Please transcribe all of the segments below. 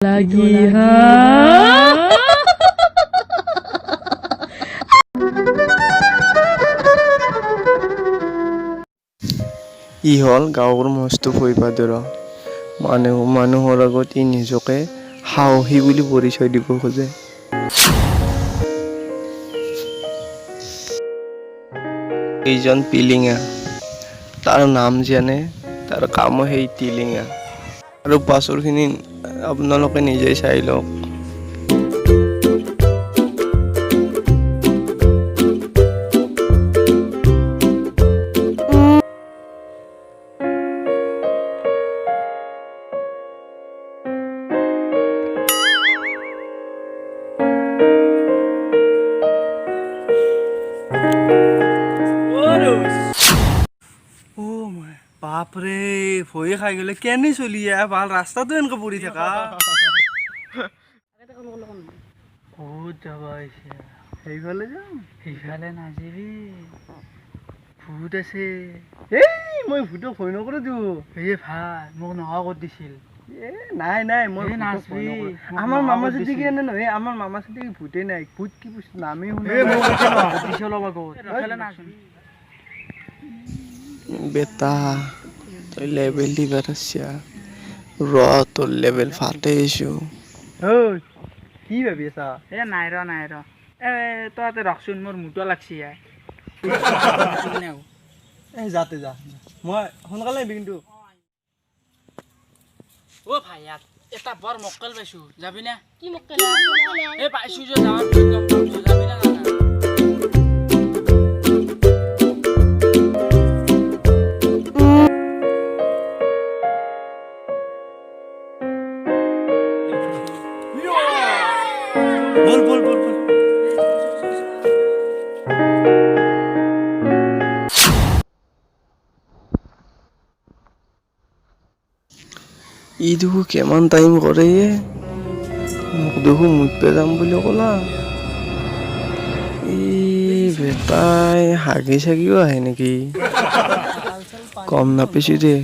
lagi ha. ই হ'ল গাঁৱৰ মস্ত ভয়পাদৰ মানুহৰ আগত ই নিজকে সাহসী বুলি পৰিচয় দিব খোজে। এইজন পিলিঙা, তাৰ নাম জানে, তাৰ কামো সেই টিলিঙা। আৰু পাছৰখিনি আপোনালোকে নিজেই চাই লওক। বাপৰে ভয়ে খাই গ'লে কেনে চলি ভাল ৰাস্তাটো এনেকে পৰি থাকা বহুত যাবা হৈছে সেইফালে যাম সেইফালে নাযাবি ভূত আছে মই ভূতক ভয় নকৰো তো ভাল মোক নহা কৰি দিছিল নাই নাই মই নাচবি আমাৰ মামা যদি কি এনে নহয় আমাৰ মামা যদি ভূতে নাই ভূত কি বস্তু নামেই শুনা বেটা তই লেভেল দিবা আছা তোৰ লেভেল ফাটে আছো। কি ভাবি আছা নাই ৰ তই ৰখচোন মোৰ মুটো লাগছি যাতে যা মই সোনকালে আহিবি কিন্তু ভাই ইয়াত এটা বৰ মক্কেল পাইছো যাবি না কি মক্কেল পাইছো যে যাৱাৰ গম পাইছো যাবি না বল ই দেখো কিমান টাইম কৰে মোক দেখো মুতপে যাম বুলি ক'লা ই বেটাই হাগি চাগিও আহে নেকি গম নাপাইছো দে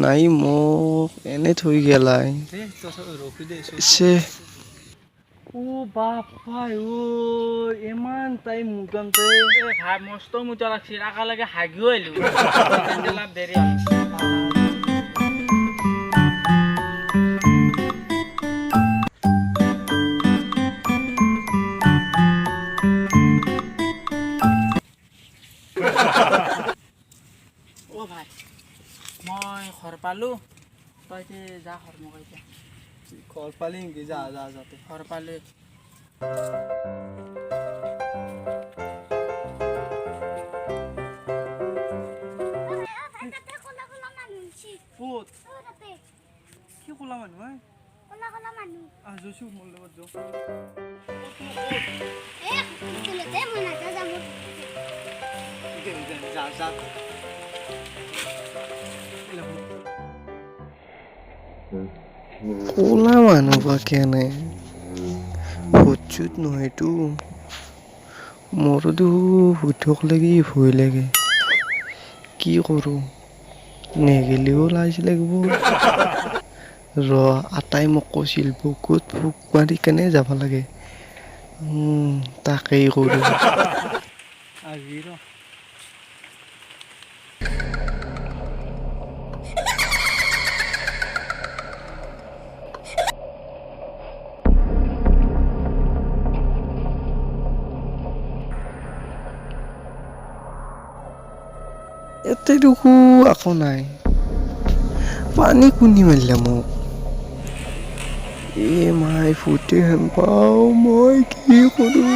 নাই মোক এনে থৈ গেলাই ইমান টাইম মুটনতে মস্ত মুটা লাগছি একেলগে হাগিও আহিলো দেৰি ভাই মই ঘৰ পালো তই যা ঘৰ মোক এতিয়া ঘৰ পালি নেকি যা যাতে ঘৰ পালে কি ক'লা মানুহ মোৰ লগত যা ক'লা মানুহ বা কেনে ভূত নহয়তো মোৰো ভূতক লাগি ভয় লাগে কি কৰোঁ নেগেলিও লাজ লাগিব আটাই মোক কৈছিল বুকুত ফুক মাৰি কেনে যাব লাগে তাকেই কৰোঁ ইয়াতে দেখো আকৌ নাই পানী কোনি মাৰিলে মোক মাই ফুটি হেন পাওঁ মই কি কৰোঁ